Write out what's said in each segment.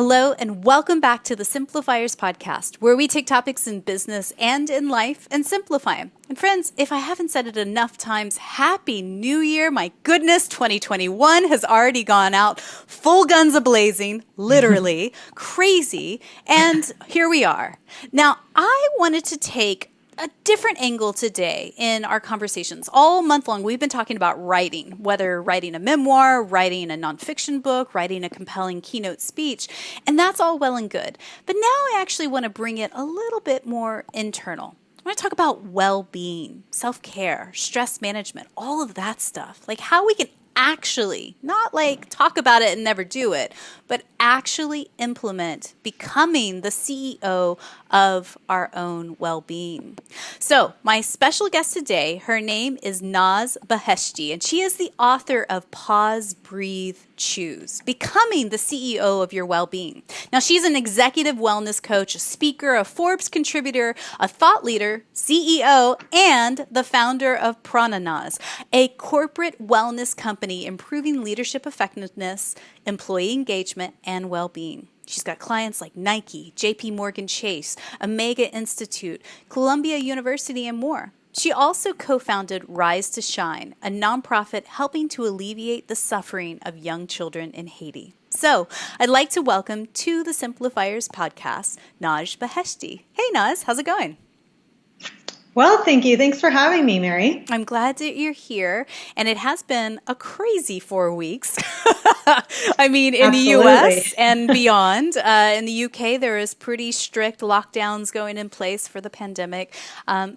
Hello, and welcome back to the Simplifiers podcast, where we take topics in business and in life and simplify them. And friends, if I haven't said it enough times, Happy New Year. My goodness, 2021 has already gone out, full guns a-blazing, literally, crazy, and here we are. Now, I wanted to take a different angle today in our conversations. All month long, we've been talking about writing, whether writing a memoir, writing a nonfiction book, writing a compelling keynote speech, and that's all well and good. But now I actually want to bring it a little bit more internal. I want to talk about well-being, self-care, stress management, all of that stuff. Like how we can actually, not like talk about it and never do it, but actually implement becoming the CEO of our own well-being. So my special guest today, her name is Naz Beheshti, and she is the author of Pause, Breathe, Choose, Becoming the CEO of Your Well-Being. Now, she's an executive wellness coach, a speaker, a Forbes contributor, a thought leader, CEO, and the founder of Prananaz, a corporate wellness company improving leadership effectiveness, employee engagement, and well-being. She's got clients like Nike, JP Morgan Chase, Omega Institute, Columbia University, and more. She also co-founded Rise to Shine, a nonprofit helping to alleviate the suffering of young children in Haiti. So I'd like to welcome to the Simplifiers podcast, Naz Beheshti. Hey, Naz, how's it going? Well, thank you. Thanks for having me, Mary. I'm glad that you're here. And it has been a crazy 4 weeks. I mean, in Absolutely. the U.S. and beyond. In the U.K., there is pretty strict lockdowns going in place for the pandemic.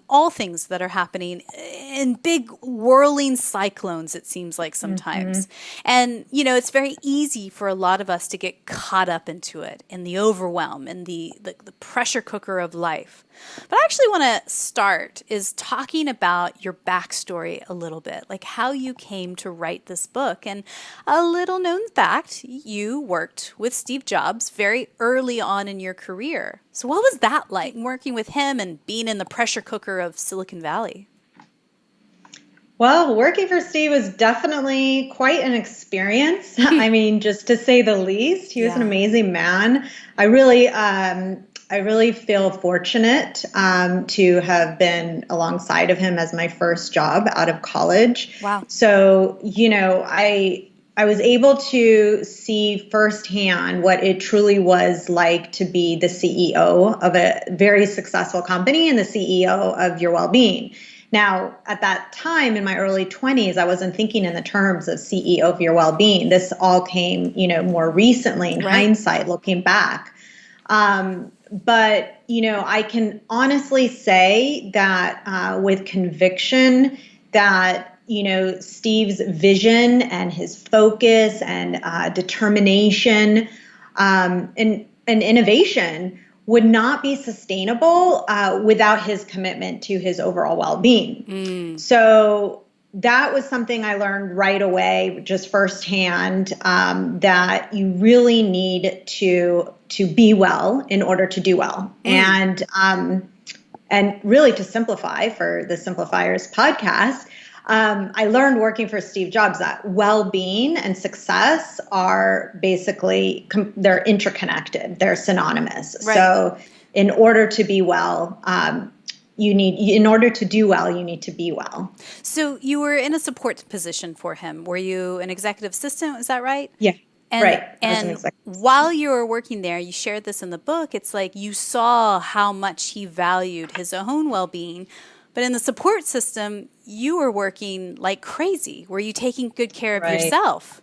All things that are happening in big whirling cyclones, it seems like sometimes. And, you know, it's very easy for a lot of us to get caught up into it, in the overwhelm, and the pressure cooker of life. But I actually want to start is talking about your backstory a little bit, like how you came to write this book. And a little known fact, you worked with Steve Jobs very early on in your career. So what was that like, working with him and being in the pressure cooker of Silicon Valley? Well, working for Steve was definitely quite an experience. I mean, just to say the least, he was an amazing man. I really feel fortunate to have been alongside of him as my first job out of college. Wow. So, you know, I was able to see firsthand what it truly was like to be the CEO of a very successful company and the CEO of your well-being. Now, at that time in my early 20s, I wasn't thinking in the terms of CEO of your well-being. This all came, you know, more recently in hindsight, looking back. But, you know, I can honestly say that with conviction that, you know, Steve's vision and his focus and determination and innovation would not be sustainable without his commitment to his overall well-being. So that was something I learned right away, just firsthand, that you really need to be well in order to do well. And really to simplify for the Simplifiers podcast, I learned working for Steve Jobs that well-being and success are basically, they're interconnected. They're synonymous. Right. So in order to be well, in order to do well, you need to be well. So you were in a support position for him. Were you an executive assistant? Is that right? Yeah. Right. And while you were working there, you shared this in the book. It's like you saw how much he valued his own well-being. But in the support system, you were working like crazy. Were you taking good care of yourself?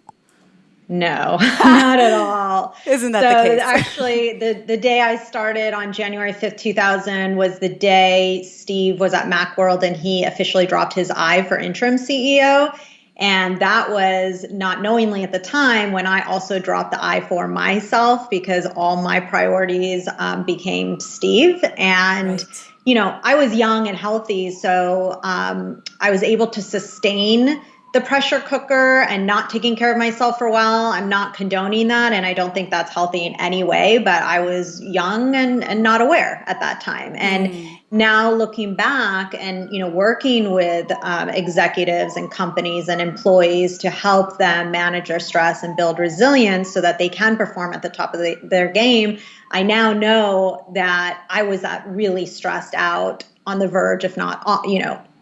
No, not at all. Isn't that the case? Actually, the day I started on January 5th, 2000 was the day Steve was at Macworld and he officially dropped his I for interim CEO. And that was not knowingly at the time when I also dropped the I for myself because all my priorities became Steve. And, you know, I was young and healthy, so I was able to sustain the pressure cooker and not taking care of myself for a while. I'm not condoning that, and I don't think that's healthy in any way, but I was young and not aware at that time. And now looking back and, working with executives and companies and employees to help them manage their stress and build resilience so that they can perform at the top of their game, I now know that I was really stressed out, on the verge, if not,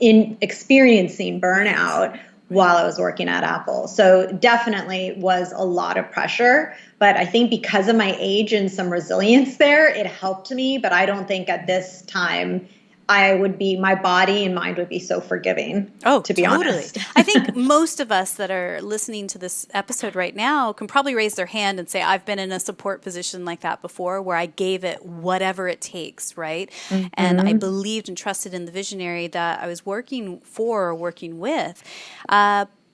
in experiencing burnout while I was working at Apple. So definitely was a lot of pressure, but I think because of my age and some resilience there, it helped me. But I don't think at this time my body and mind would be so forgiving. Oh, to be totally. honest. I think most of us that are listening to this episode right now can probably raise their hand and say, I've been in a support position like that before where I gave it whatever it takes, right? And I believed and trusted in the visionary that I was working for or working with.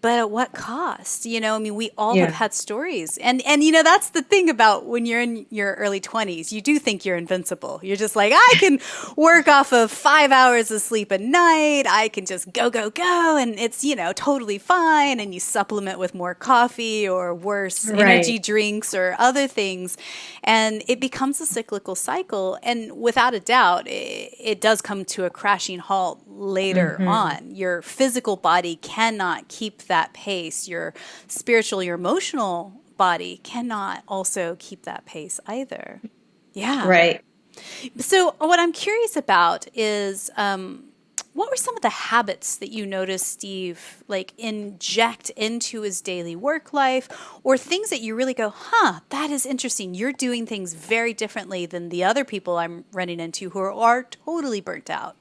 But at what cost? We all have had stories. And that's the thing about when you're in your early 20s, you do think you're invincible. You're just like, I can work off of 5 hours of sleep a night. I can just go, go, go. And it's, totally fine. And you supplement with more coffee or worse energy drinks or other things. And it becomes a cyclical cycle. And without a doubt, it does come to a crashing halt later on. Your physical body cannot keep that pace. Your spiritual, your emotional body cannot also keep that pace either. Yeah. Right. So what I'm curious about is what were some of the habits that you noticed Steve inject into his daily work life, or things that you really go, that is interesting. You're doing things very differently than the other people I'm running into who are totally burnt out.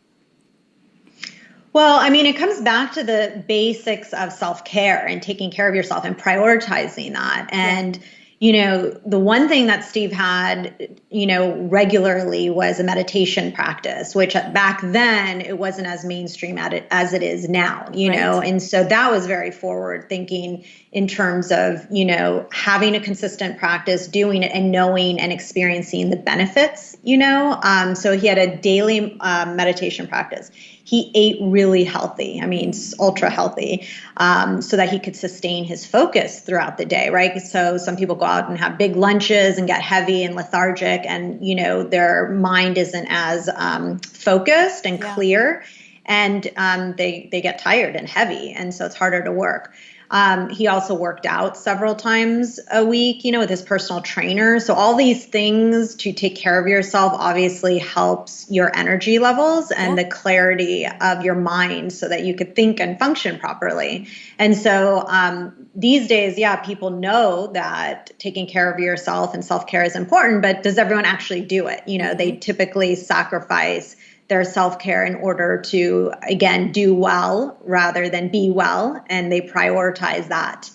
Well, it comes back to the basics of self-care and taking care of yourself and prioritizing that. And, the one thing that Steve had, regularly was a meditation practice, which back then it wasn't as mainstream as it is now, know. And so that was very forward thinking in terms of, having a consistent practice, doing it and knowing and experiencing the benefits, So he had a daily meditation practice. He ate really healthy, ultra healthy, so that he could sustain his focus throughout the day, right? So some people go out and have big lunches and get heavy and lethargic, and, their mind isn't as focused and clear, and they get tired and heavy, and so it's harder to work. He also worked out several times a week, with his personal trainer. So all these things to take care of yourself obviously helps your energy levels and the clarity of your mind so that you could think and function properly. And so these days, people know that taking care of yourself and self-care is important, but does everyone actually do it? They typically sacrifice their self-care in order to, again, do well rather than be well. And they prioritize that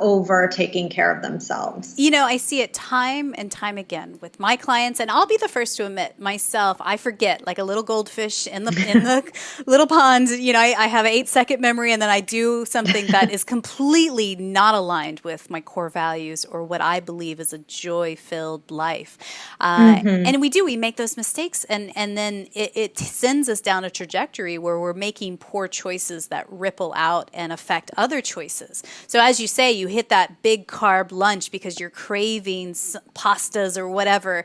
over taking care of themselves. I see it time and time again with my clients, and I'll be the first to admit myself, I forget like a little goldfish in the little pond. I have an 8-second memory, and then I do something that is completely not aligned with my core values or what I believe is a joy-filled life. And we make those mistakes, and then it sends us down a trajectory where we're making poor choices that ripple out and affect other choices. So as you say, you hit that big carb lunch because you're craving pastas or whatever,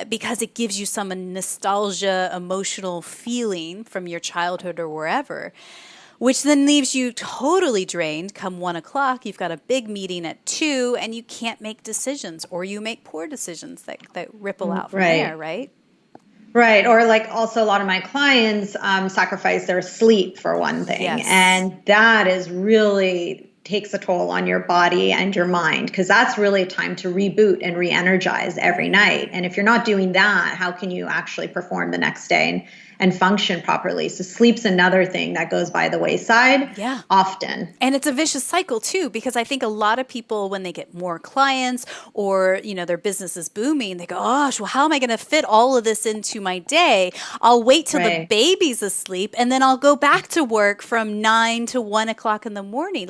because it gives you some nostalgia, emotional feeling from your childhood or wherever, which then leaves you totally drained come 1 o'clock. You've got a big meeting at 2 and you can't make decisions, or you make poor decisions that ripple out from there, right? Right. Or also a lot of my clients sacrifice their sleep for one thing. Yes. And that is really takes a toll on your body and your mind, because that's really a time to reboot and re-energize every night. And if you're not doing that, how can you actually perform the next day and function properly? So sleep's another thing that goes by the wayside often. And it's a vicious cycle too, because I think a lot of people, when they get more clients or, their business is booming, they go, gosh, well, how am I going to fit all of this into my day? I'll wait till the baby's asleep and then I'll go back to work from 9 to 1 o'clock in the morning.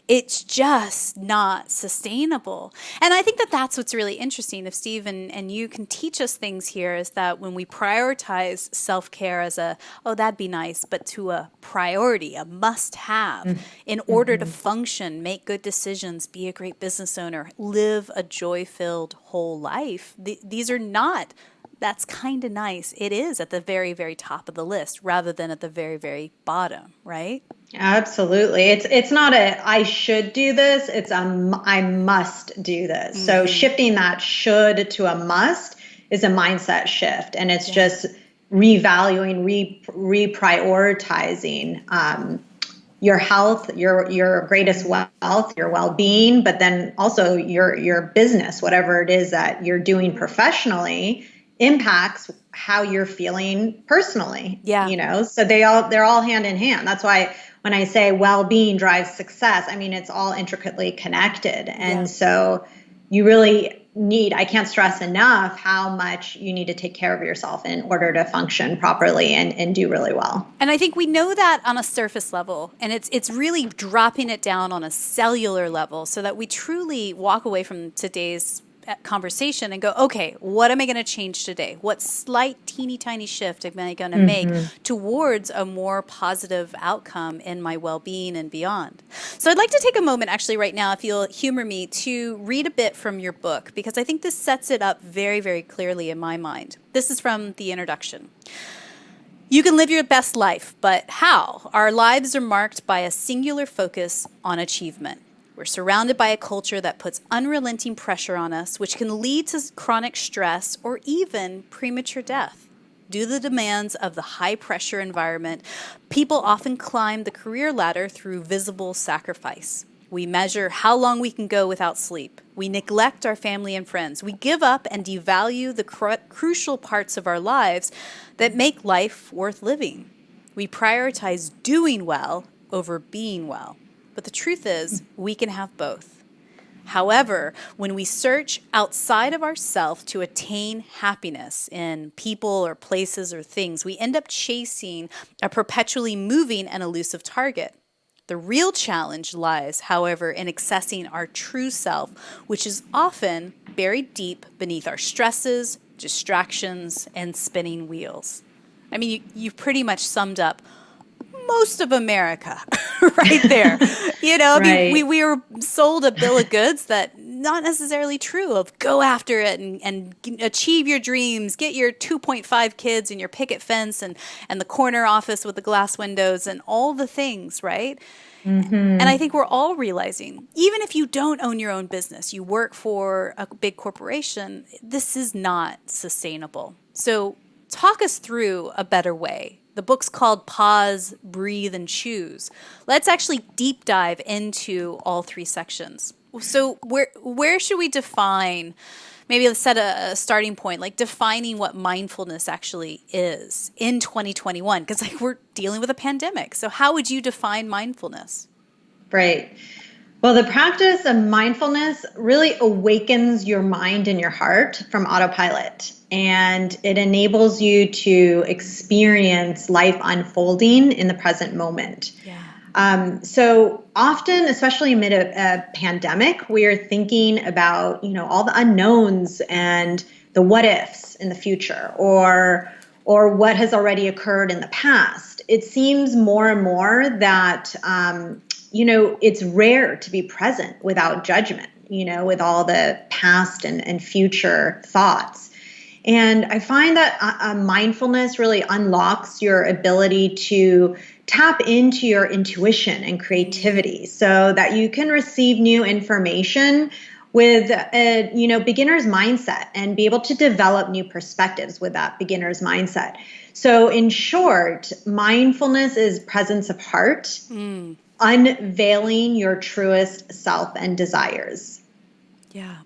It's just not sustainable. And I think that that's what's really interesting. If Steve and you can teach us things here, is that when we prioritize self-care self-care as oh, that'd be nice, but to a priority, a must-have in order to Mm-hmm. function, make good decisions, be a great business owner, live a joy-filled whole life. These are not, that's kind of nice. It is at the very, very top of the list rather than at the very, very bottom, right? Absolutely. It's not a I should do this, it's I must do this. So shifting that should to a must is a mindset shift, and it's just revaluing, reprioritizing your health, your greatest wealth, your well-being, but then also your business, whatever it is that you're doing professionally, impacts how you're feeling personally. Yeah. So they're all hand in hand. That's why when I say well-being drives success, I mean it's all intricately connected. And so you really I can't stress enough how much you need to take care of yourself in order to function properly and do really well. And I think we know that on a surface level, and it's really dropping it down on a cellular level so that we truly walk away from today's conversation and go, okay, what am I going to change today? What slight, teeny tiny shift am I going to make towards a more positive outcome in my well-being and beyond? So I'd like to take a moment actually right now, if you'll humor me, to read a bit from your book, because I think this sets it up very, very clearly in my mind. This is from the introduction. You can live your best life, but how? Our lives are marked by a singular focus on achievement. We're surrounded by a culture that puts unrelenting pressure on us, which can lead to chronic stress or even premature death. Due to the demands of the high-pressure environment, people often climb the career ladder through visible sacrifice. We measure how long we can go without sleep. We neglect our family and friends. We give up and devalue the crucial parts of our lives that make life worth living. We prioritize doing well over being well. But the truth is, we can have both. However, when we search outside of ourselves to attain happiness in people or places or things, we end up chasing a perpetually moving and elusive target. The real challenge lies, however, in accessing our true self, which is often buried deep beneath our stresses, distractions, and spinning wheels. I mean, you've pretty much summed up most of America right there. I mean, we were sold a bill of goods that not necessarily true of go after it and achieve your dreams, get your 2.5 kids and your picket fence and the corner office with the glass windows and all the things, right? And I think we're all realizing, even if you don't own your own business, you work for a big corporation, this is not sustainable. So talk us through a better way. The book's called Pause, Breathe, and Choose. Let's actually deep dive into all three sections. So where should we define, maybe let's set a starting point, like defining what mindfulness actually is in 2021, because we're dealing with a pandemic. So how would you define mindfulness? Right. Well, the practice of mindfulness really awakens your mind and your heart from autopilot, and it enables you to experience life unfolding in the present moment. Yeah. So often, especially amid a pandemic, we are thinking about, all the unknowns and the what ifs in the future, or what has already occurred in the past. It seems more and more that it's rare to be present without judgment, with all the past and future thoughts. And I find that mindfulness really unlocks your ability to tap into your intuition and creativity so that you can receive new information with a beginner's mindset and be able to develop new perspectives with that beginner's mindset. So in short, mindfulness is presence of heart, unveiling your truest self and desires. Yeah.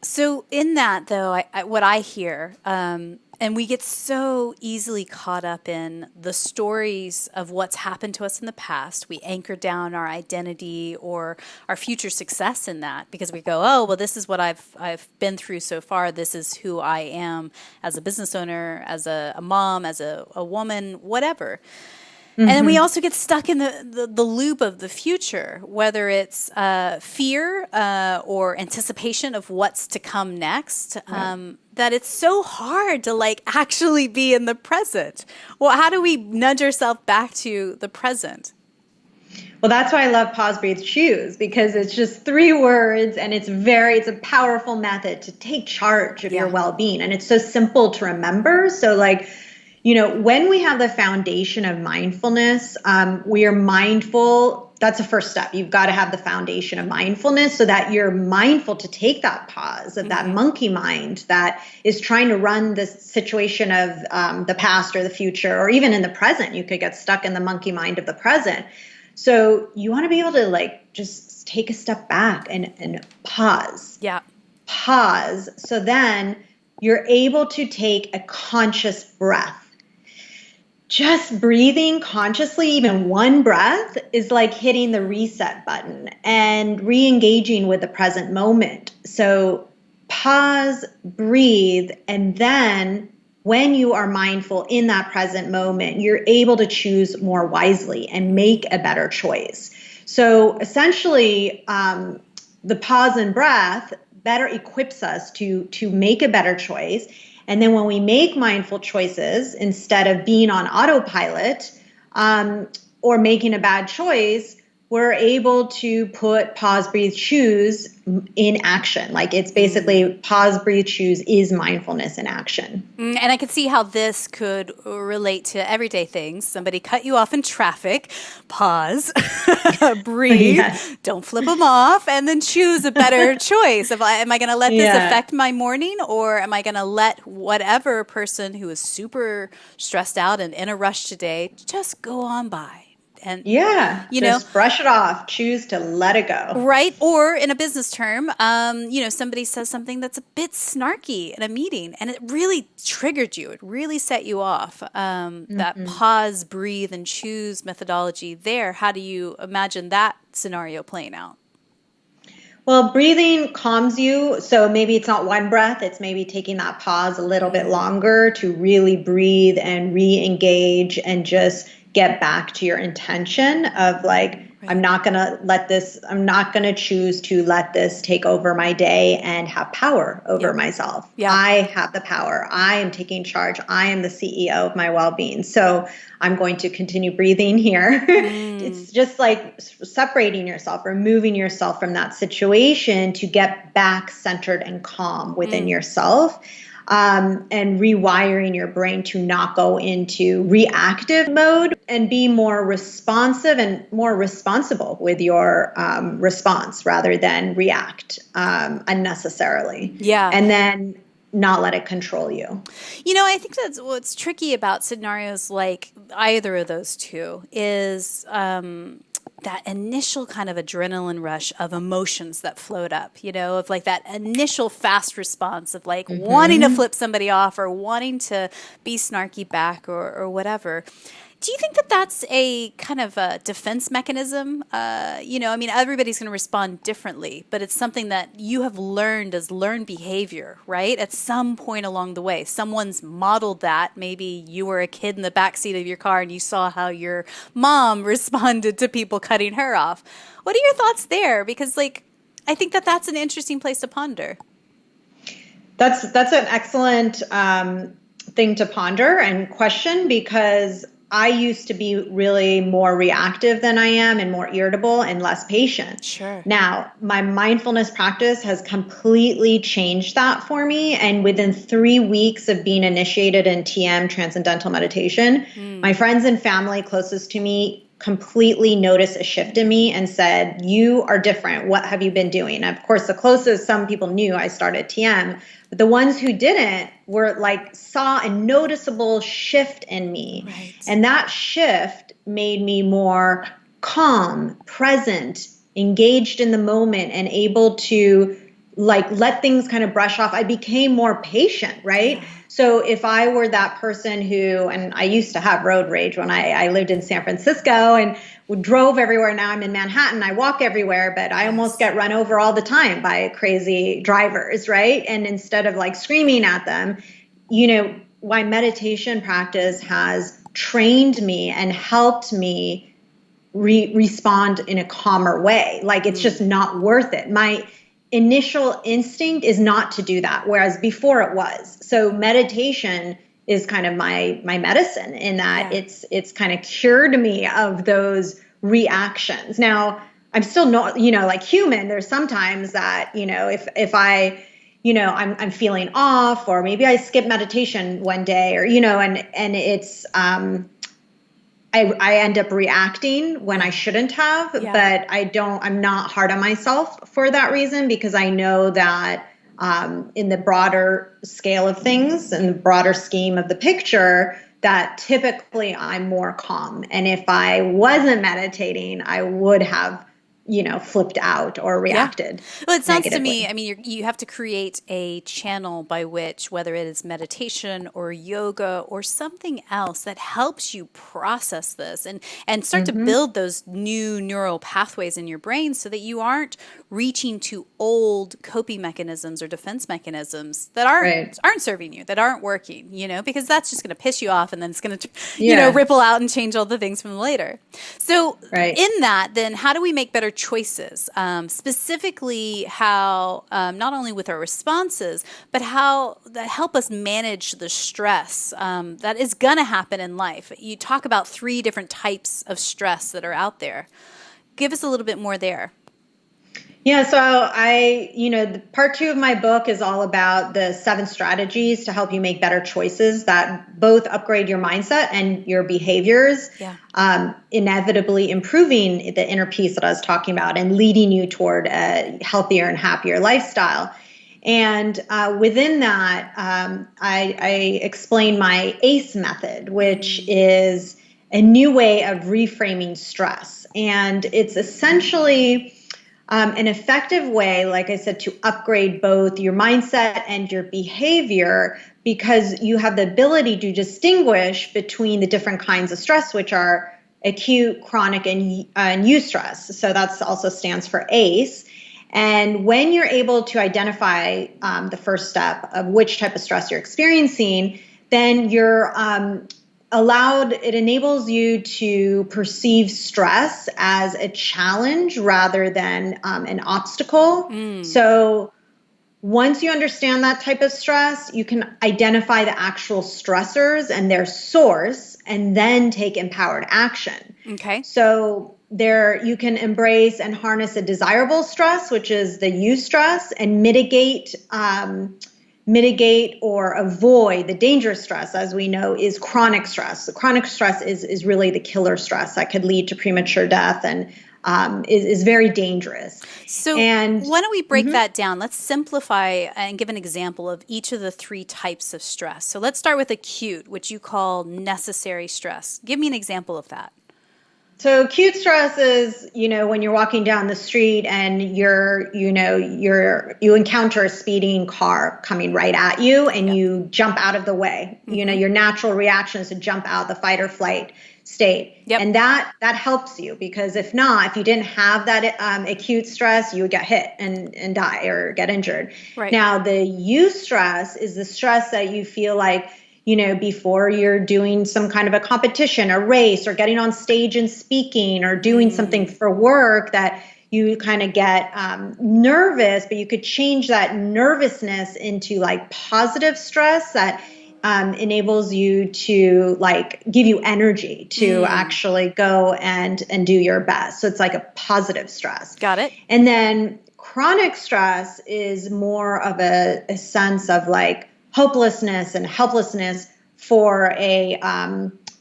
So in that, though, what I hear, and we get so easily caught up in the stories of what's happened to us in the past. We anchor down our identity or our future success in that because we go, oh, well, this is what I've been through so far. This is who I am as a business owner, as a mom, as a woman, whatever. And then we also get stuck in the loop of the future, whether it's fear or anticipation of what's to come next, that it's so hard to like actually be in the present. Well, how do we nudge ourselves back to the present? Well, that's why I love pause, breathe, choose, because it's just 3 words and it's a powerful method to take charge of your well-being. And it's so simple to remember. So like, when we have the foundation of mindfulness, we are mindful. That's the first step. You've got to have the foundation of mindfulness so that you're mindful to take that pause of that monkey mind that is trying to run this situation of the past or the future, or even in the present. You could get stuck in the monkey mind of the present. So you want to be able to like just take a step back and pause. Yeah. Pause. So then you're able to take a conscious breath. Just breathing consciously, even one breath, is like hitting the reset button and re-engaging with the present moment. So pause, breathe, and then when you are mindful in that present moment, you're able to choose more wisely and make a better choice. So essentially, the pause and breath better equips us to make a better choice. And then when we make mindful choices, instead of being on autopilot or making a bad choice, we're able to put pause, breathe, choose in action. Like it's basically pause, breathe, choose is mindfulness in action. And I could see how this could relate to everyday things. Somebody cut you off in traffic, pause, breathe, don't flip them off, and then choose a better choice. Am I going to let this affect my morning, or am I going to let whatever person who is super stressed out and in a rush today just go on by? And just brush it off, choose to let it go. Right. Or in a business term, somebody says something that's a bit snarky in a meeting and it really triggered you. It really set you off. That pause, breathe, and choose methodology there. How do you imagine that scenario playing out? Well, breathing calms you. So maybe it's not one breath. It's maybe taking that pause a little bit longer to really breathe and re-engage and just get back to your intention of like, I'm not going to choose to let this take over my day and have power over myself. I have the power. I am taking charge. I am the CEO of my well-being. So I'm going to continue breathing here. It's just like separating yourself, removing yourself from that situation to get back centered and calm within yourself. And rewiring your brain to not go into reactive mode and be more responsive and more responsible with your response rather than react unnecessarily. Yeah. And then not let it control you. I think that's what's tricky about scenarios like either of those two is that initial kind of adrenaline rush of emotions that float up, of like that initial fast response of like wanting to flip somebody off or wanting to be snarky back or whatever. Do you think that that's a kind of a defense mechanism? Everybody's going to respond differently, but it's something that you have learned as learned behavior, right? At some point along the way, someone's modeled that. Maybe you were a kid in the backseat of your car and you saw how your mom responded to people cutting her off. What are your thoughts there? Because I think that that's an interesting place to ponder. That's an excellent thing to ponder and question, because I used to be really more reactive than I am and more irritable and less patient. Sure. Now, my mindfulness practice has completely changed that for me. And within 3 weeks of being initiated in TM, Transcendental Meditation, my friends and family closest to me completely noticed a shift in me and said, you are different. What have you been doing? And of course, the closest some people knew I started TM, but the ones who didn't were saw a noticeable shift in me. Right. And that shift made me more calm, present, engaged in the moment, and able to let things kind of brush off. I became more patient, right? Yeah. So if I were that person who, and I used to have road rage when I lived in San Francisco and drove everywhere. Now I'm in Manhattan. I walk everywhere, but I almost get run over all the time by crazy drivers, right? And instead of screaming at them, my meditation practice has trained me and helped me respond in a calmer way. Like it's just not worth it. My initial instinct is not to do that, whereas before it was. So meditation is kind of my medicine in that it's kind of cured me of those reactions. Now, I'm still not, like human. There's sometimes that, if I, I'm feeling off, or maybe I skip meditation one day, or, and it's, I end up reacting when I shouldn't have, but I'm not hard on myself for that reason, because I know that in the broader scale of things and the broader scheme of the picture, that typically I'm more calm. And if I wasn't meditating, I would have flipped out or reacted. Well, it sounds to negatively. me, I mean, you have to create a channel by which, whether it is meditation or yoga or something else that helps you process this and start to build those new neural pathways in your brain so that you aren't reaching to old coping mechanisms or defense mechanisms that aren't serving you, that aren't working, because that's just going to piss you off, and then it's going to, ripple out and change all the things from later. So in that, then how do we make better choices? Specifically how, not only with our responses, but how that help us manage the stress that is going to happen in life. You talk about 3 different types of stress that are out there. Give us a little bit more there. Yeah, so the part 2 of my book is all about the 7 strategies to help you make better choices that both upgrade your mindset and your behaviors, inevitably improving the inner peace that I was talking about and leading you toward a healthier and happier lifestyle. And within that, I explain my ACE method, which is a new way of reframing stress. And it's essentially an effective way, like I said, to upgrade both your mindset and your behavior, because you have the ability to distinguish between the different kinds of stress, which are acute, chronic, and eustress. So that's also stands for ACE. And when you're able to identify the first step of which type of stress you're experiencing, then you're it enables you to perceive stress as a challenge rather than an obstacle. So once you understand that type of stress, you can identify the actual stressors and their source, and then take empowered action. Okay. So you can embrace and harness a desirable stress, which is the eustress, and mitigate or avoid the dangerous stress, as we know, is chronic stress. The chronic stress is really the killer stress that could lead to premature death and is very dangerous. So why don't we break that down? Let's simplify and give an example of each of the 3 types of stress. So let's start with acute, which you call necessary stress. Give me an example of that. So acute stress is, when you're walking down the street and you encounter a speeding car coming right at you, and you jump out of the way. Your natural reaction is to jump out, the fight or flight state. And that helps you, because if you didn't have that acute stress, you would get hit and die or get injured. Right. Now, the eustress is the stress that you feel like, before you're doing some kind of a competition, a race, or getting on stage and speaking, or doing something for work, that you kind of get nervous, but you could change that nervousness into like positive stress that enables you to give you energy to actually go and do your best. So it's like a positive stress. Got it. And then chronic stress is more of a sense of hopelessness and helplessness for a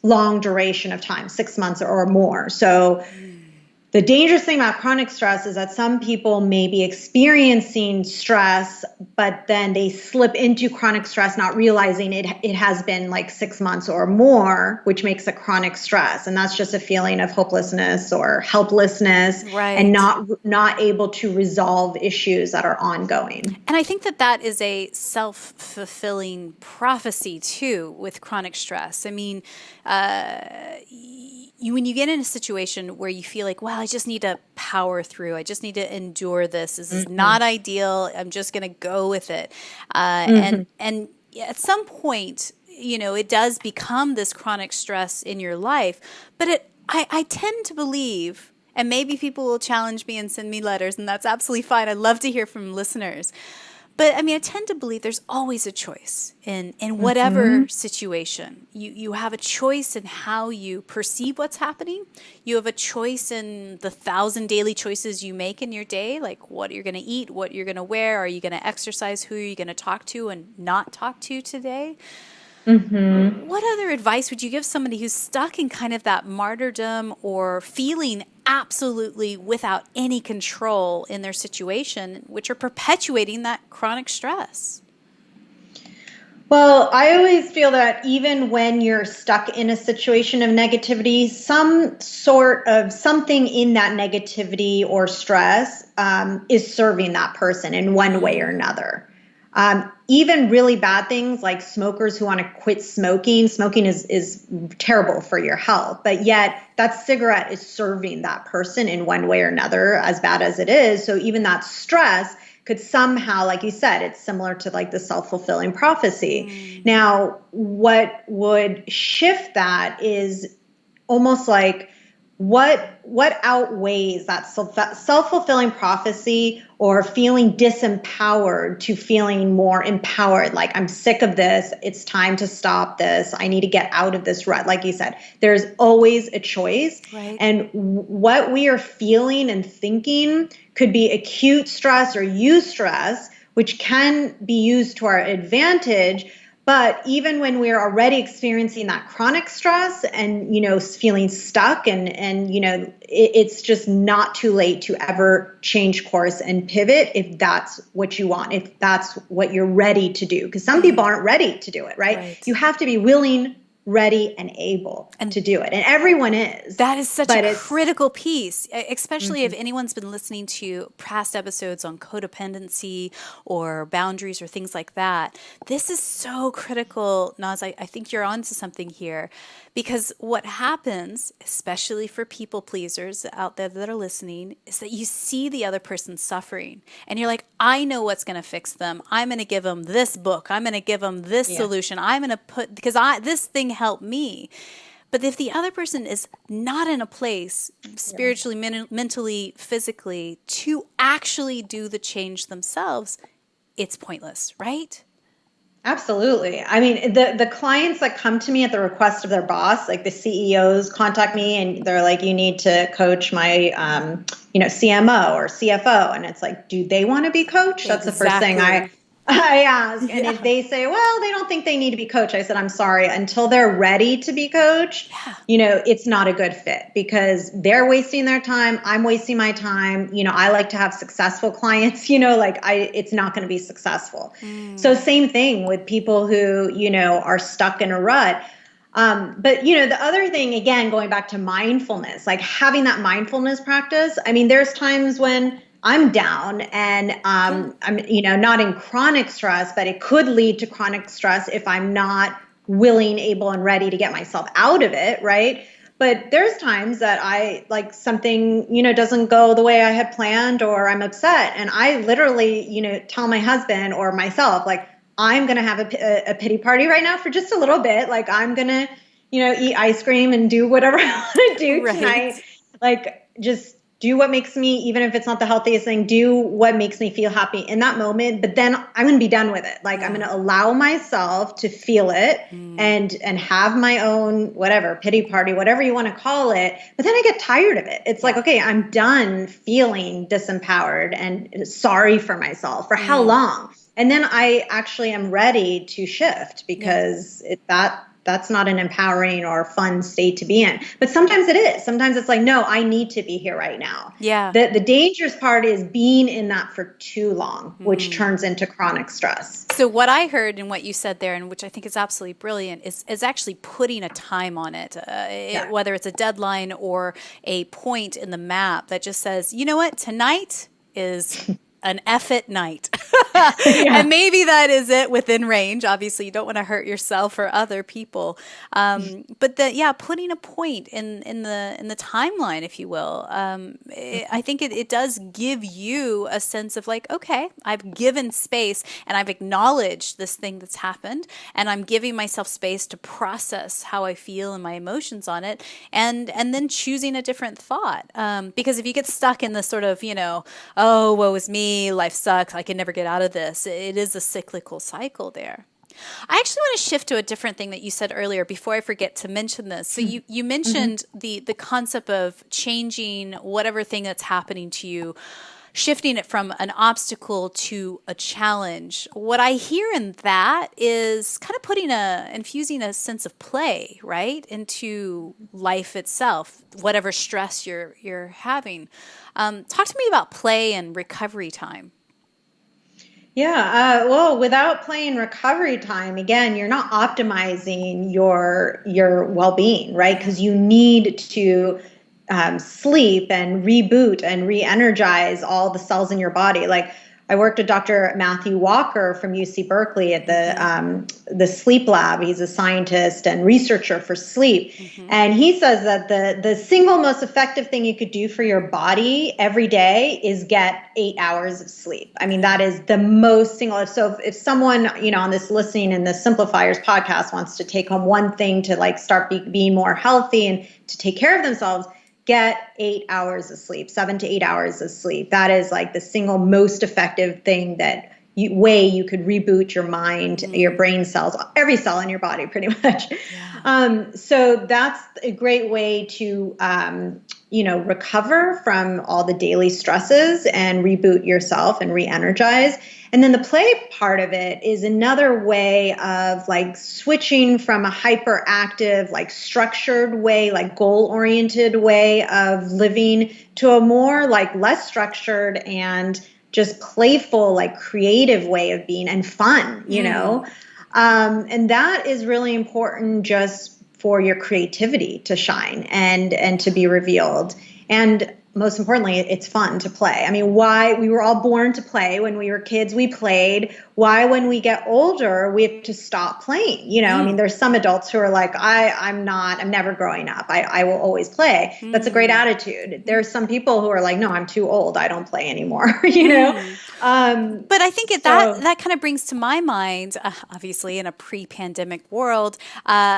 long duration of time, 6 months or more. So the dangerous thing about chronic stress is that some people may be experiencing stress, but then they slip into chronic stress, not realizing it has been 6 months or more, which makes it chronic stress. And that's just a feeling of hopelessness or helplessness, and not able to resolve issues that are ongoing. And I think that is a self-fulfilling prophecy too with chronic stress. I mean, when you get in a situation where you feel like, well, I just need to power through, I just need to endure this. This is not ideal. I'm just going to go with it. And at some point, it does become this chronic stress in your life. But I tend to believe, and maybe people will challenge me and send me letters, and that's absolutely fine. I'd love to hear from listeners. But I mean, I tend to believe there's always a choice in whatever situation. You have a choice in how you perceive what's happening. You have a choice in the 1,000 daily choices you make in your day, like what you're going to eat, what you're going to wear, are you going to exercise, who are you going to talk to and not talk to today? What other advice would you give somebody who's stuck in kind of that martyrdom or feeling absolutely without any control in their situation, which are perpetuating that chronic stress? Well, I always feel that even when you're stuck in a situation of negativity, some sort of something in that negativity or stress is serving that person in one way or another. Even really bad things like smokers who want to quit smoking. Smoking is terrible for your health, but yet that cigarette is serving that person in one way or another, as bad as it is. So even that stress could somehow, like you said, it's similar to like the self-fulfilling prophecy. Now, what would shift that is almost like what outweighs that self-fulfilling prophecy or feeling disempowered to feeling more empowered, like I'm sick of this, it's time to stop this, I need to get out of this rut. Like you said, there's always a choice. Right. And what we are feeling and thinking could be acute stress or eustress, which can be used to our advantage. But even when we're already experiencing that chronic stress and, feeling stuck and it's just not too late to ever change course and pivot if that's what you want, if that's what you're ready to do. Because some people aren't ready to do it, right? You have to be willing, ready, and able to do it. And everyone is. That is such a critical piece, especially if anyone's been listening to past episodes on codependency or boundaries or things like that. This is so critical, Naz. I think you're onto something here, because what happens, especially for people pleasers out there that are listening, is that you see the other person suffering and you're like, I know what's going to fix them. I'm going to give them this book. I'm going to give them this solution. I'm going to because this thing helped me. But if the other person is not in a place spiritually, mentally, physically to actually do the change themselves, it's pointless, right? Absolutely. I mean, the clients that come to me at the request of their boss, like the CEOs contact me and they're like, you need to coach my, CMO or CFO. And it's like, do they want to be coached? That's the first thing I ask. And if they say, well, they don't think they need to be coached, I said, I'm sorry, until they're ready to be coached, it's not a good fit because they're wasting their time. I'm wasting my time. I like to have successful clients, it's not going to be successful. So same thing with people who, are stuck in a rut. But the other thing, again, going back to mindfulness, like having that mindfulness practice. I mean, there's times when I'm down and I'm, not in chronic stress, but it could lead to chronic stress if I'm not willing, able, and ready to get myself out of it, right? But there's times that I like something, doesn't go the way I had planned or I'm upset. And I literally, tell my husband or myself, like, I'm going to have a pity party right now for just a little bit. Like I'm going to, eat ice cream and do whatever I want to do tonight. Like just do what makes me, even if it's not the healthiest thing, do what makes me feel happy in that moment. But then I'm going to be done with it. Like I'm going to allow myself to feel it and have my own, whatever, pity party, whatever you want to call it. But then I get tired of it. It's like, okay, I'm done feeling disempowered and sorry for myself. For how long? And then I actually am ready to shift because that's not an empowering or fun state to be in. But sometimes it is. Sometimes it's like, no, I need to be here right now. Yeah. The dangerous part is being in that for too long, which turns into chronic stress. So what I heard and what you said there, and which I think is absolutely brilliant, is actually putting a time on it, whether it's a deadline or a point in the map that just says, you know what, tonight is an F at night. Yeah. And maybe that is it within range. Obviously, you don't want to hurt yourself or other people. But putting a point in the timeline, if you will, I think it does give you a sense of like, okay, I've given space and I've acknowledged this thing that's happened, and I'm giving myself space to process how I feel and my emotions on it, and then choosing a different thought. Because if you get stuck in this sort of, oh, woe is me, life sucks, I can never get out of this, it is a cyclical cycle there. I actually want to shift to a different thing that you said earlier before I forget to mention this. So you mentioned the concept of changing whatever thing that's happening to you, shifting it from an obstacle to a challenge. What I hear in that is kind of infusing a sense of play, right, into life itself, whatever stress you're having. Talk to me about play and recovery time. Yeah, well, without play and recovery time, again, you're not optimizing your well-being, right? Because you need to sleep and reboot and re-energize all the cells in your body. Like I worked with Dr. Matthew Walker from UC Berkeley at the sleep lab. He's a scientist and researcher for sleep. And he says that the single most effective thing you could do for your body every day is get 8 hours of sleep. I mean, that is the most single. So if someone, on this listening in the Simplifiers podcast wants to take home one thing to like start being more healthy and to take care of themselves, get 8 hours of sleep, 7 to 8 hours of sleep. That is like the single most effective thing way you could reboot your mind, your brain cells, every cell in your body pretty much. Yeah. So that's a great way to, recover from all the daily stresses and reboot yourself and re-energize. And then the play part of it is another way of like switching from a hyperactive, like structured way, like goal-oriented way of living to a more like less structured and just playful, like creative way of being and fun, and that is really important just for your creativity to shine and to be revealed. And most importantly, it's fun to play. I mean, why we were all born to play. When we were kids, we played. Why, when we get older, we have to stop playing? I mean, there's some adults who are like, I'm never growing up. I will always play. That's a great attitude. There's some people who are like, no, I'm too old. I don't play anymore, But I think that kind of brings to my mind, obviously in a pre-pandemic world,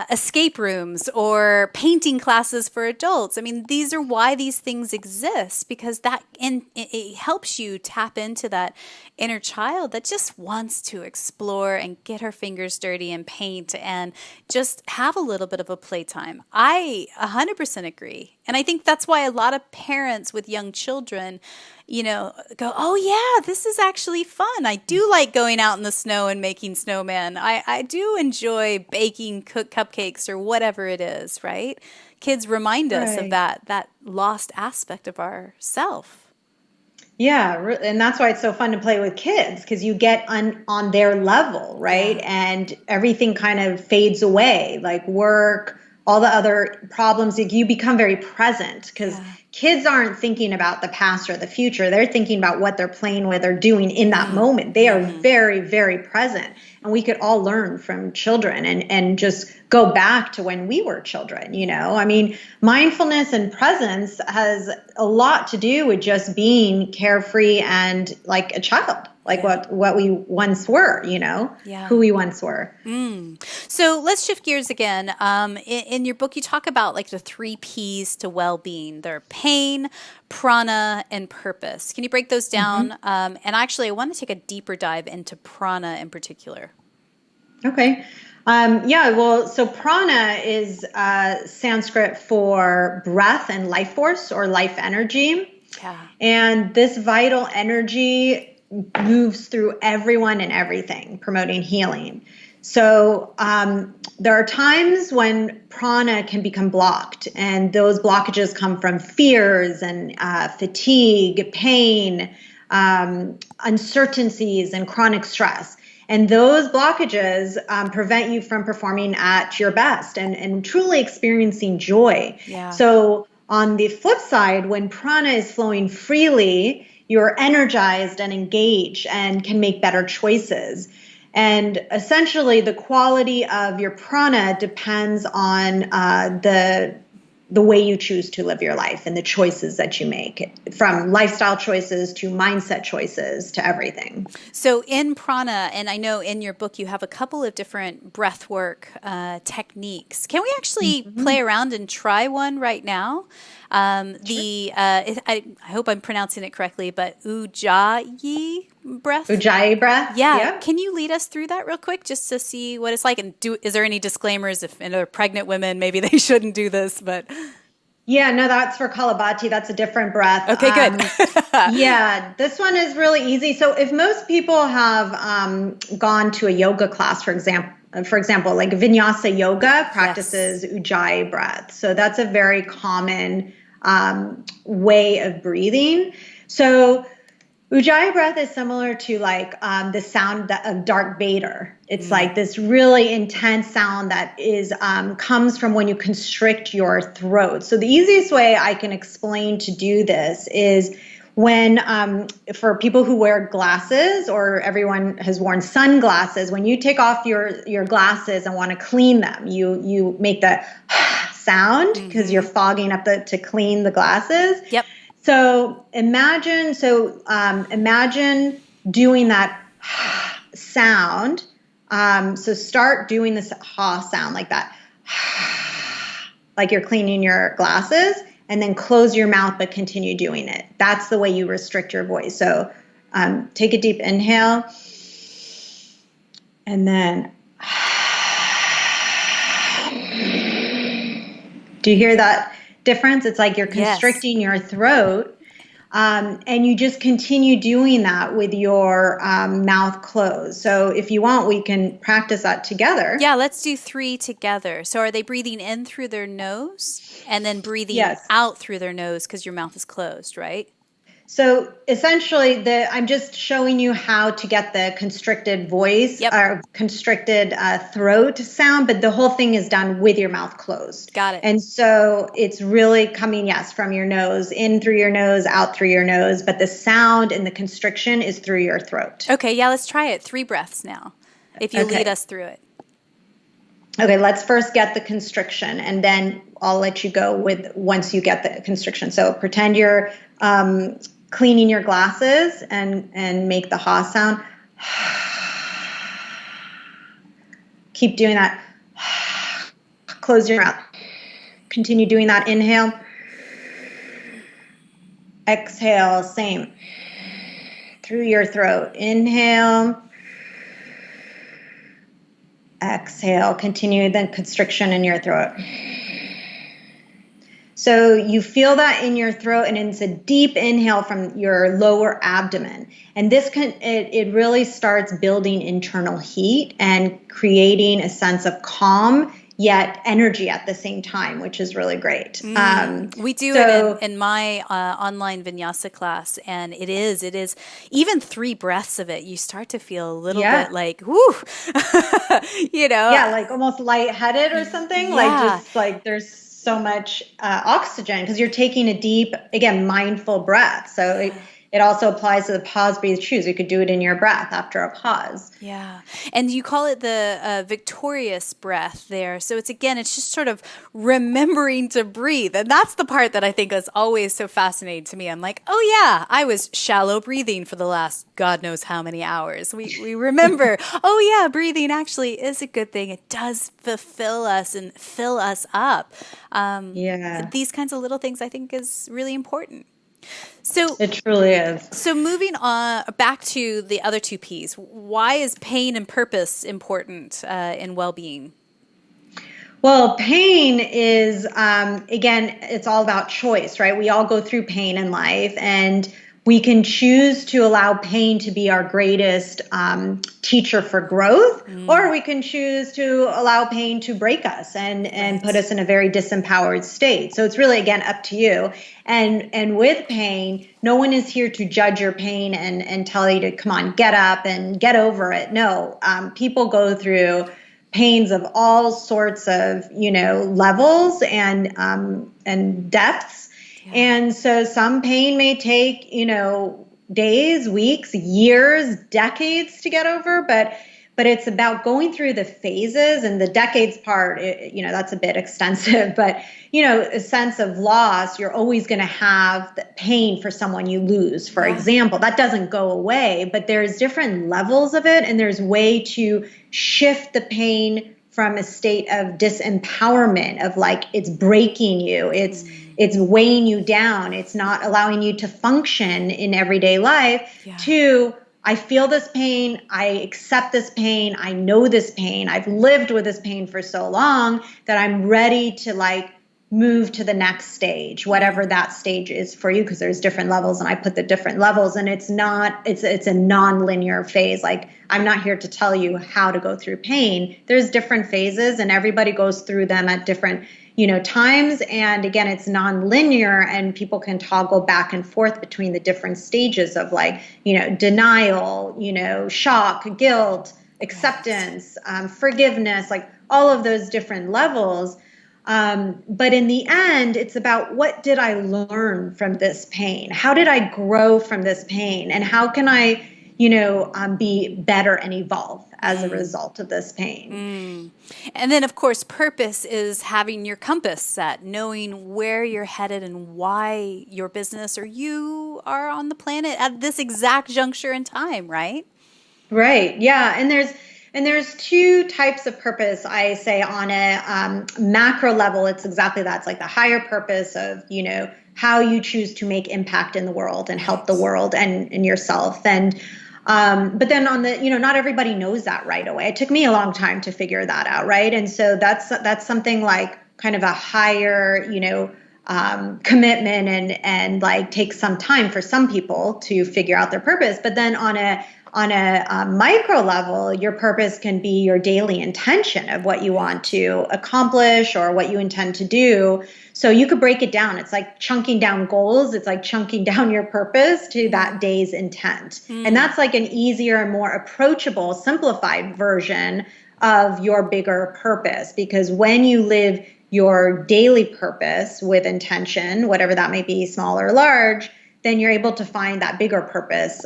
escape rooms or painting classes for adults. I mean, these are why these things exist, because it helps you tap into that inner child that just wants to explore and get her fingers dirty and paint and just have a little bit of a playtime. I 100% agree. And I think that's why a lot of parents with young children, go, oh yeah, this is actually fun. I do like going out in the snow and making snowmen. I do enjoy baking cupcakes or whatever it is, right? Kids remind us of that lost aspect of ourself. Yeah, and that's why it's so fun to play with kids, because you get on their level, right? Yeah. And everything kind of fades away, like work, all the other problems. You become very present, because kids aren't thinking about the past or the future. They're thinking about what they're playing with or doing in that moment. They are very, very present. And we could all learn from children and just go back to when we were children, I mean, mindfulness and presence has a lot to do with just being carefree and like a child, like what we once were, who we once were. So let's shift gears again. In your book, you talk about like the 3 Ps to well-being. They're pain, prana, and purpose. Can you break those down? And actually, I want to take a deeper dive into prana in particular. Okay. So prana is Sanskrit for breath and life force or life energy. Yeah. And this vital energy moves through everyone and everything, promoting healing. So there are times when prana can become blocked, and those blockages come from fears and fatigue, pain, uncertainties, and chronic stress. And those blockages prevent you from performing at your best and truly experiencing joy. Yeah. So on the flip side, when prana is flowing freely, you're energized and engaged and can make better choices. And essentially, the quality of your prana depends on the way you choose to live your life and the choices that you make, from lifestyle choices to mindset choices to everything. So in prana, and I know in your book you have a couple of different breath work techniques. Can we actually play around and try one right now? I hope I'm pronouncing it correctly, but Ujjayi breath. Ujjayi breath. Yeah. Yep. Can you lead us through that real quick just to see what it's like? And is there any disclaimers if they're pregnant women, maybe they shouldn't do this, but. Yeah, no, that's for Kalabati. That's a different breath. Okay, good. Yeah, this one is really easy. So if most people have gone to a yoga class, for example, like Vinyasa yoga practices Ujjayi breath. So that's a very common way of breathing. So Ujjayi breath is similar to like the sound of Darth Vader. It's like this really intense sound that is comes from when you constrict your throat. So the easiest way I can explain to do this is when for people who wear glasses, or everyone has worn sunglasses, when you take off your glasses and want to clean them, you make the sound because you're fogging up to clean the glasses. Yep. So imagine doing that sound. So start doing this ha sound like that, like you're cleaning your glasses, and then close your mouth, but continue doing it. That's the way you restrict your voice. So take a deep inhale, and then do you hear that difference? It's like you're constricting your throat. And you just continue doing that with your mouth closed. So if you want, we can practice that together. Yeah, let's do 3 together. So are they breathing in through their nose and then breathing out through their nose because your mouth is closed, right? So essentially, I'm just showing you how to get the constricted voice or constricted throat sound, but the whole thing is done with your mouth closed. Got it. And so it's really coming, from your nose, in through your nose, out through your nose, but the sound and the constriction is through your throat. Okay, yeah, let's try it. 3 breaths now, if you lead us through it. Okay, let's first get the constriction, and then I'll let you go with once you get the constriction. So pretend you're cleaning your glasses and make the ha sound. Keep doing that. Close your mouth. Continue doing that. Inhale. Exhale, same. Through your throat. Inhale. Exhale. Continue the constriction in your throat. So you feel that in your throat, and it's a deep inhale from your lower abdomen. And this it really starts building internal heat and creating a sense of calm, yet energy at the same time, which is really great. We do it in my online vinyasa class, and it is even 3 breaths of it, you start to feel a little bit like, whoo, like almost lightheaded or something, like just like there's so much oxygen because you're taking a deep, again, mindful breath. So it also applies to the pause, breathe, choose. You could do it in your breath after a pause. Yeah. And you call it the victorious breath there. So it's just sort of remembering to breathe. And that's the part that I think is always so fascinating to me. I'm like, oh yeah, I was shallow breathing for the last God knows how many hours. We remember, oh yeah, breathing actually is a good thing. It does fulfill us and fill us up. These kinds of little things I think is really important. So it truly is. So moving on back to the other 2 P's, why is pain and purpose important in well-being? Well, pain is, again, it's all about choice, right? We all go through pain in life, and we can choose to allow pain to be our greatest teacher for growth, or we can choose to allow pain to break us and put us in a very disempowered state. So it's really, again, up to you. And with pain, no one is here to judge your pain and tell you to, come on, get up and get over it. No, people go through pains of all sorts of, levels and depths. And so some pain may take, days, weeks, years, decades to get over, but it's about going through the phases. And the decades part, that's a bit extensive, but a sense of loss, you're always going to have the pain for someone you lose, for example. That doesn't go away, but there's different levels of it, and there's way to shift the pain from a state of disempowerment, of like it's breaking you, it's weighing you down, it's not allowing you to function in everyday life, to I feel this pain, I accept this pain, I know this pain, I've lived with this pain for so long that I'm ready to like move to the next stage, whatever that stage is for you, because there's different levels, and I put the different levels, and it's a non-linear phase. Like, I'm not here to tell you how to go through pain. There's different phases, and everybody goes through them at different times. And again, it's non-linear, and people can toggle back and forth between the different stages of like, denial, shock, guilt, acceptance, forgiveness, like all of those different levels. But in the end, it's about, what did I learn from this pain? How did I grow from this pain? And how can I, be better and evolve as a result of this pain? And then, of course, purpose is having your compass set, knowing where you're headed and why your business or you are on the planet at this exact juncture in time, right? Right. Yeah. And there's two types of purpose, I say. On a macro level, it's exactly that. It's like the higher purpose of, how you choose to make impact in the world and help the world and yourself. And but then on the, not everybody knows that right away. It took me a long time to figure that out. Right. And so that's something like kind of a higher, commitment and like takes some time for some people to figure out their purpose. But then on a micro level, your purpose can be your daily intention of what you want to accomplish or what you intend to do. So you could break it down. It's like chunking down goals. It's like chunking down your purpose to that day's intent. And that's like an easier and more approachable, simplified version of your bigger purpose. Because when you live your daily purpose with intention, whatever that may be, small or large, then you're able to find that bigger purpose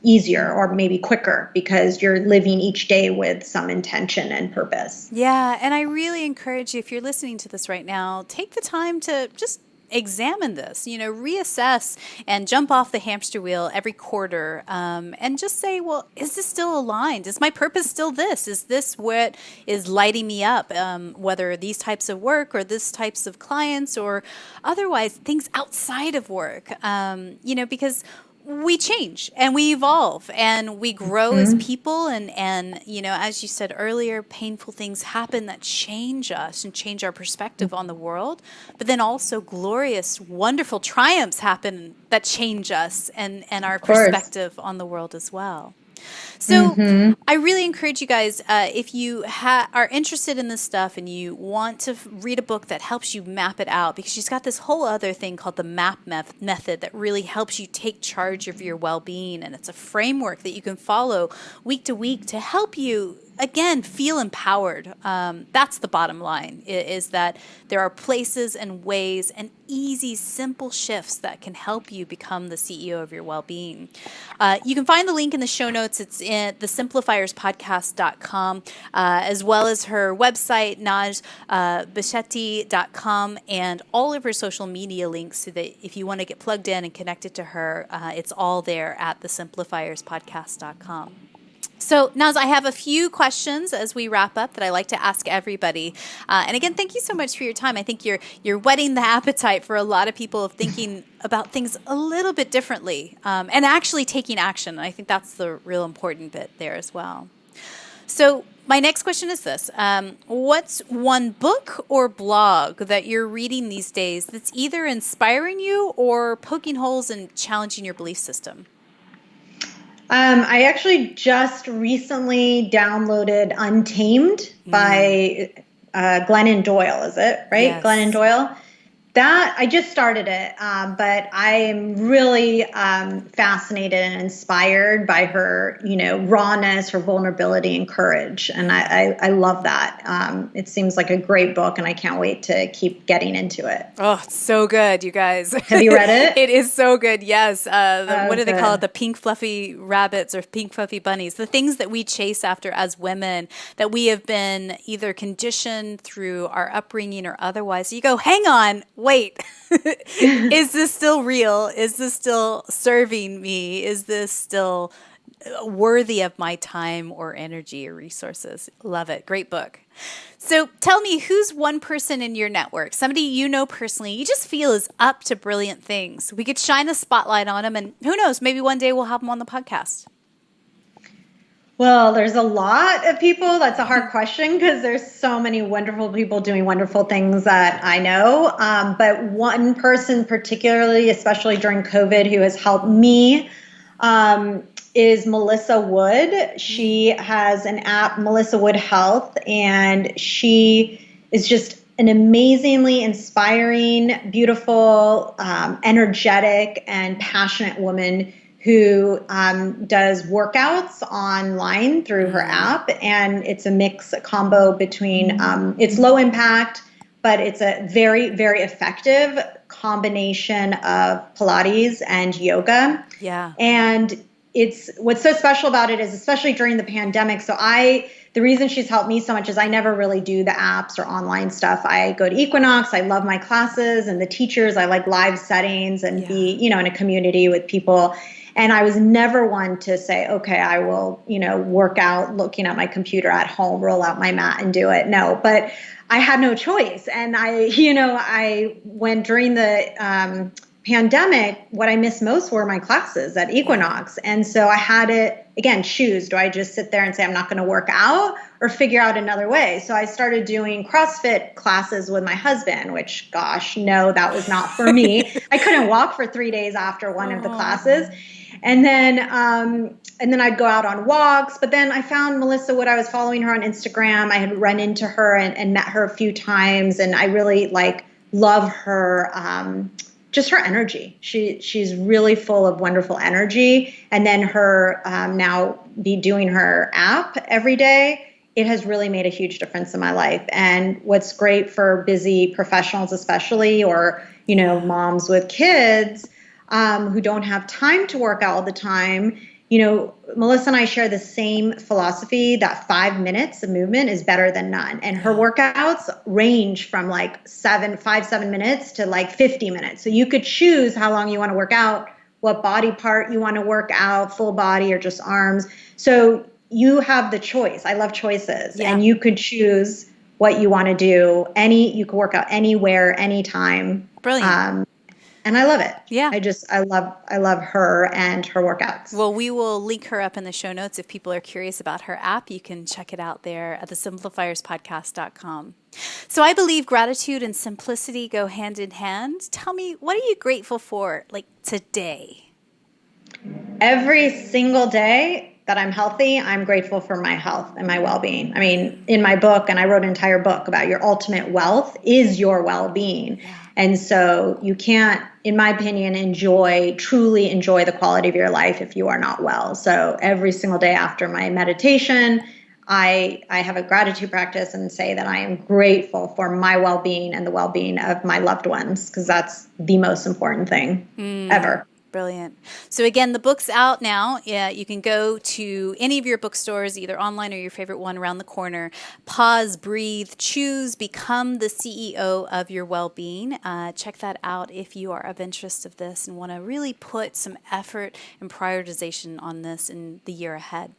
easier or maybe quicker, because you're living each day with some intention and purpose. Yeah. And I really encourage you, if you're listening to this right now, take the time to just examine this, reassess and jump off the hamster wheel every quarter, and just say, well, is this still aligned? Is my purpose still this? Is this what is lighting me up? Whether these types of work or this types of clients or otherwise things outside of work, because we change and we evolve and we grow as people. And, as you said earlier, painful things happen that change us and change our perspective on the world. But then also glorious, wonderful triumphs happen that change us and our perspective on the world as well. So I really encourage you guys, if you are interested in this stuff and you want to read a book that helps you map it out, because she's got this whole other thing called the MAP method that really helps you take charge of your well-being. And it's a framework that you can follow week to week to help you, again, feel empowered. That's the bottom line, is that there are places and ways and easy, simple shifts that can help you become the CEO of your well-being. You can find the link in the show notes. It's in the simplifierspodcast.com, as well as her website, nazbeheshti.com, and all of her social media links, so that if you want to get plugged in and connected to her, it's all there at the simplifierspodcast.com. So, Naz, I have a few questions as we wrap up that I like to ask everybody. And again, thank you so much for your time. I think you're whetting the appetite for a lot of people of thinking about things a little bit differently, and actually taking action. I think that's the real important bit there as well. So my next question is this. What's one book or blog that you're reading these days that's either inspiring you or poking holes and challenging your belief system? I actually just recently downloaded Untamed by Glennon Doyle, is it? Right? Yes. Glennon Doyle. That I just started it, but I am really fascinated and inspired by her, rawness, her vulnerability, and courage, and I love that. It seems like a great book, and I can't wait to keep getting into it. Oh, it's so good, you guys. Have you read it? It is so good. Yes. What Oh, do they call it? good. The pink fluffy rabbits or pink fluffy bunnies. The things that we chase after as women that we have been either conditioned through our upbringing or otherwise. You go, hang on, wait. Is this still real? Is this still serving me? Is this still worthy of my time or energy or resources? Love it. Great book. So tell me, who's one person in your network, somebody you know personally, you just feel is up to brilliant things? We could shine a spotlight on them, and who knows, maybe one day we'll have them on the podcast. Well, there's a lot of people. That's a hard question because there's so many wonderful people doing wonderful things that I know. But one person particularly, especially during COVID, who has helped me is Melissa Wood. She has an app, Melissa Wood Health, and she is just an amazingly inspiring, beautiful, energetic, and passionate woman who does workouts online through her app. And it's a combo between, it's low impact, but it's a very, very effective combination of Pilates and yoga. Yeah. And what's so special about it is, especially during the pandemic. The reason she's helped me so much is I never really do the apps or online stuff. I go to Equinox. I love my classes and the teachers. I like live settings and be, in a community with people. And I was never one to say, okay, I will, work out looking at my computer at home, roll out my mat and do it. No, but I had no choice. And I went during the pandemic, what I missed most were my classes at Equinox. And so I had to, again, choose. Do I just sit there and say I'm not going to work out or figure out another way? So I started doing CrossFit classes with my husband, which, gosh, no, that was not for me. I couldn't walk for 3 days after one of the classes. And then I'd go out on walks. But then I found Melissa Wood. I was following her on Instagram. I had run into her and met her a few times. And I really love her, just her energy. She's really full of wonderful energy. And then her now be doing her app every day. It has really made a huge difference in my life. And what's great for busy professionals, especially, or, moms with kids, who don't have time to work out all the time. Melissa and I share the same philosophy that 5 minutes of movement is better than none. And her workouts range from 7 minutes to 50 minutes. So you could choose how long you want to work out, what body part you want to work out, full body or just arms. So you have the choice. I love choices. Yeah. And you could choose what you want to do. You could work out anywhere, anytime. Brilliant. And I love it. Yeah. I love her and her workouts. Well, we will link her up in the show notes. If people are curious about her app, you can check it out there at thesimplifierspodcast.com. So I believe gratitude and simplicity go hand in hand. Tell me, what are you grateful for today? Every single day that I'm healthy, I'm grateful for my health and my well-being. I mean, in my book, and I wrote an entire book about your ultimate wealth is your well-being. Yeah. And so you can't, in my opinion, truly enjoy the quality of your life if you are not well. So every single day after my meditation, I have a gratitude practice and say that I am grateful for my well-being and the well-being of my loved ones, because that's the most important thing ever. Brilliant. So again, the book's out now. Yeah, you can go to any of your bookstores, either online or your favorite one around the corner. Pause, breathe, choose, become the CEO of your well-being. Check that out if you are of interest of this and want to really put some effort and prioritization on this in the year ahead.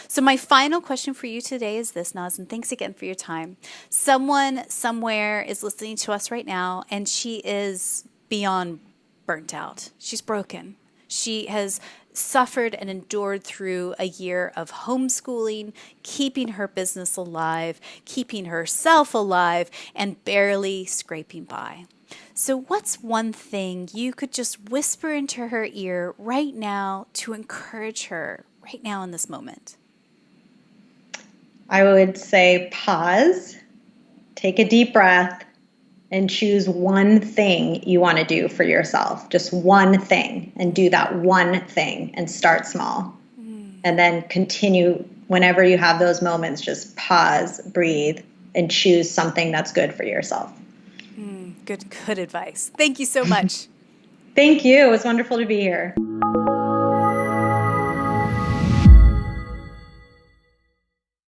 So my final question for you today is this, Naz, and thanks again for your time. Someone somewhere is listening to us right now, and she is beyond burnt out. She's broken. She has suffered and endured through a year of homeschooling, keeping her business alive, keeping herself alive, and barely scraping by. So what's one thing you could just whisper into her ear right now to encourage her right now in this moment? I would say pause, take a deep breath, and choose one thing you want to do for yourself. Just one thing, and do that one thing and start small. And then continue whenever you have those moments, just pause, breathe, and choose something that's good for yourself. Good advice. Thank you so much. Thank you. It was wonderful to be here.